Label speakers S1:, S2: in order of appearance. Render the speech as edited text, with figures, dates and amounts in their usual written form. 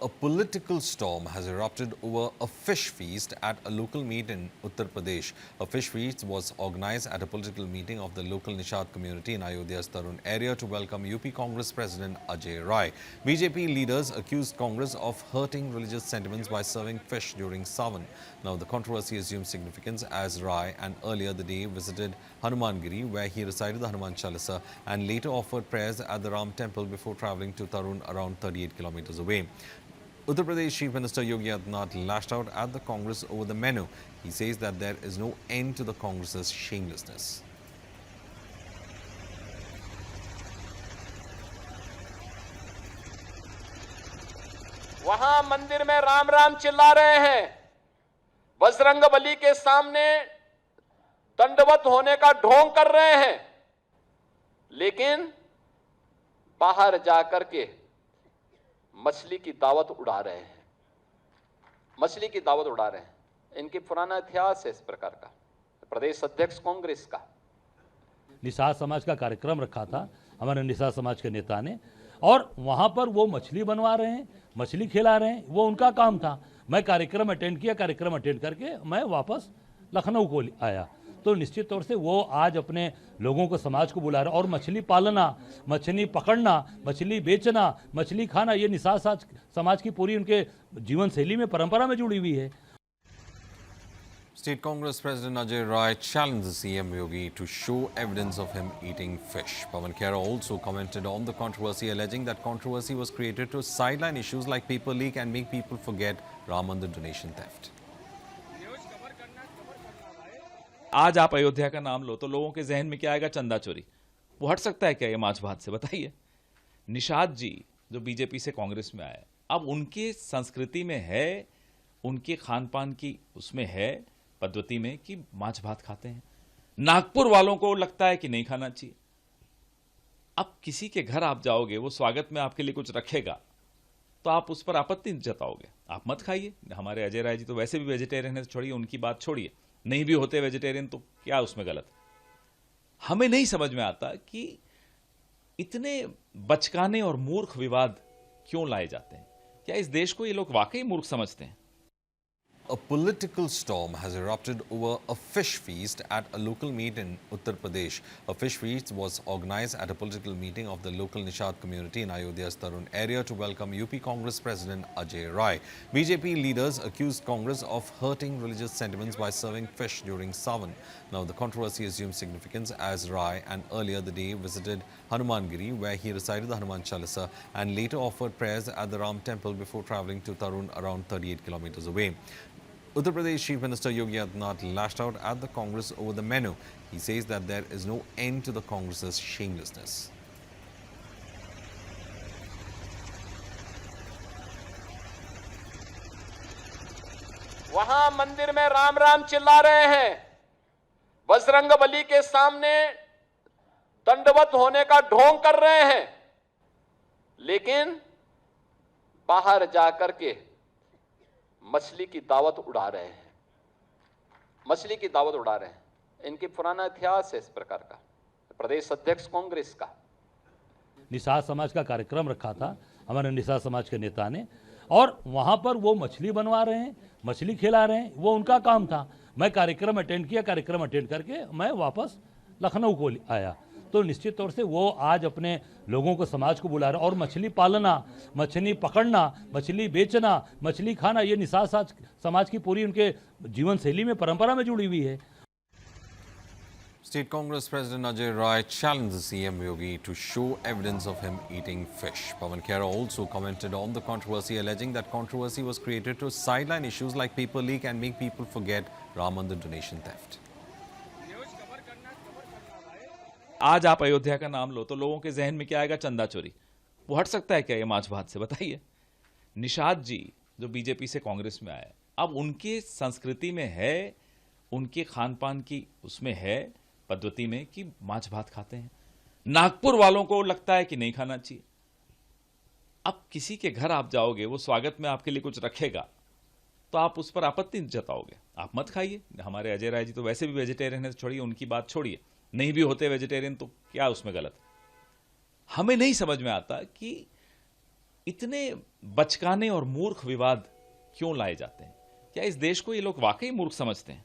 S1: A political storm has erupted over a fish feast at a local meet in Uttar Pradesh. A fish feast was organized at a political meeting of the local Nishad community in Ayodhya's Tarun area to welcome UP Congress President Ajay Rai. BJP leaders accused Congress of hurting religious sentiments by serving fish during Sawan. Now, the controversy assumes significance as Rai and earlier the day visited Hanumangiri, where he recited the Hanuman Chalisa and later offered prayers at the Ram temple before travelling to Tarun around 38 kilometers away. Uttar Pradesh Chief Minister Yogi Adityanath lashed out at the Congress over the menu. He says that there is no end to the Congress's shamelessness.
S2: वहां मंदिर में राम राम चिल्ला रहे हैं, बजरंगबली के सामने दंडवत होने का ढोंग कर रहे हैं, लेकिन बाहर जाकर के मछली की दावत उड़ा रहे हैं। मछली की दावत उड़ा रहे हैं। इनकी पुराना इतिहास है इस प्रकार का। प्रदेश अध्यक्ष कांग्रेस का
S3: निषाद समाज का कार्यक्रम रखा था हमारे निषाद समाज के नेता ने, और वहां पर वो मछली बनवा रहे हैं, मछली खिला रहे हैं, वो उनका काम था। मैं कार्यक्रम अटेंड किया, कार्यक्रम अटेंड करके मैं वापस लखनऊ को आया। तो निश्चित तौर से वो आज अपने लोगों को, समाज को बुला रहे हैं। और मछली पालना, मछली पकड़ना, मछली बेचना, मछली खाना, ये निषाद समाज की पूरी उनके जीवन शैली में, परंपरा में जुड़ी हुई है।
S1: State Congress President Ajay Rai challenged the CM Yogi to show evidence of him eating fish. Pawan Khera also commented on the controversy, alleging that controversy was created to sideline issues like paper leak and make people forget Ram Mandir donation theft.
S4: आज आप अयोध्या का नाम लो तो लोगों के जहन में क्या आएगा? चंदा चोरी। वो हट सकता है क्या ये माछ भात से? बताइए। निषाद जी जो बीजेपी से कांग्रेस में आए, अब उनकी संस्कृति में है, उनके खान पान की उसमें है, पद्धति में, कि माछ भात खाते हैं। नागपुर वालों को लगता है कि नहीं खाना चाहिए। अब किसी के घर आप जाओगे, वो स्वागत में आपके लिए कुछ रखेगा तो आप उस पर आपत्ति जताओगे, आप मत खाइए। हमारे अजय राय जी तो वैसे भी वेजिटेरियन है, छोड़िए, उनकी बात छोड़िए। नहीं भी होते वेजिटेरियन तो क्या उसमें गलत? हमें नहीं समझ में आता कि इतने बचकाने और मूर्ख विवाद क्यों लाए जाते हैं। क्या इस देश को ये लोग वाकई मूर्ख समझते हैं?
S1: A political storm has erupted over a fish feast at a local meet in Uttar Pradesh. A fish feast was organized at a political meeting of the local Nishad community in Ayodhya's Tarun area to welcome UP Congress President Ajay Rai. BJP leaders accused Congress of hurting religious sentiments by serving fish during Sawan. Now, the controversy assumes significance as Rai and earlier the day visited Hanumangiri, where he recited the Hanuman Chalisa and later offered prayers at the Ram temple before travelling to Tarun around 38 kilometers away. Uttar Pradesh Chief Minister Yogi Adityanath lashed out at the Congress over the menu. He says that there is no end to the Congress's shamelessness.
S2: वहां मंदिर में राम राम चिल्ला रहे हैं, बजरंगबली के सामने दंडवत होने का ढोंग कर रहे हैं, लेकिन बाहर जाकर के मछली की दावत उड़ा रहे हैं। मछली की दावत उड़ा रहे हैं। इनकी पुराना इतिहास है इस प्रकार का। प्रदेश अध्यक्ष कांग्रेस का
S3: निषाद समाज का कार्यक्रम रखा था हमारे निषाद समाज के नेता ने, और वहां पर वो मछली बनवा रहे हैं, मछली खिला रहे हैं, वो उनका काम था। मैं कार्यक्रम अटेंड किया, कार्यक्रम अटेंड करके मैं वापस लखनऊ को आया। तो निश्चित तौर से वो आज अपने लोगों को, समाज को बुला रहे हैं। और मछली पालना, मछली पकड़ना, मछली बेचना, मछली खाना, ये निषाद समाज की पूरी उनके जीवन शैली में, परंपरा में जुड़ी हुई है।
S1: State Congress President Ajay Rai challenged the CM Yogi to show evidence of him eating fish. Pawan Khera also commented on the controversy, alleging that controversy was created to sideline issues like paper leak and make people forget Ram Mandir donation theft.
S4: आज आप अयोध्या का नाम लो तो लोगों के जहन में क्या आएगा? चंदा चोरी। वो हट सकता है क्या ये माछ भात से? बताइए। निषाद जी जो बीजेपी से कांग्रेस में आए, अब उनकी संस्कृति में है, उनके खान पान की उसमें है, पद्धति में, कि माछ भात खाते हैं। नागपुर वालों को लगता है कि नहीं खाना चाहिए। अब किसी के घर आप जाओगे, वो स्वागत में आपके लिए कुछ रखेगा तो आप उस पर आपत्ति जताओगे, आप मत खाइए। हमारे अजय राय जी तो वैसे भी वेजिटेरियन है, छोड़िए, उनकी बात छोड़िए। नहीं भी होते वेजिटेरियन तो क्या उसमें गलत? हमें नहीं समझ में आता कि इतने बचकाने और मूर्ख विवाद क्यों लाए जाते हैं? क्या इस देश को ये लोग वाकई मूर्ख समझते हैं?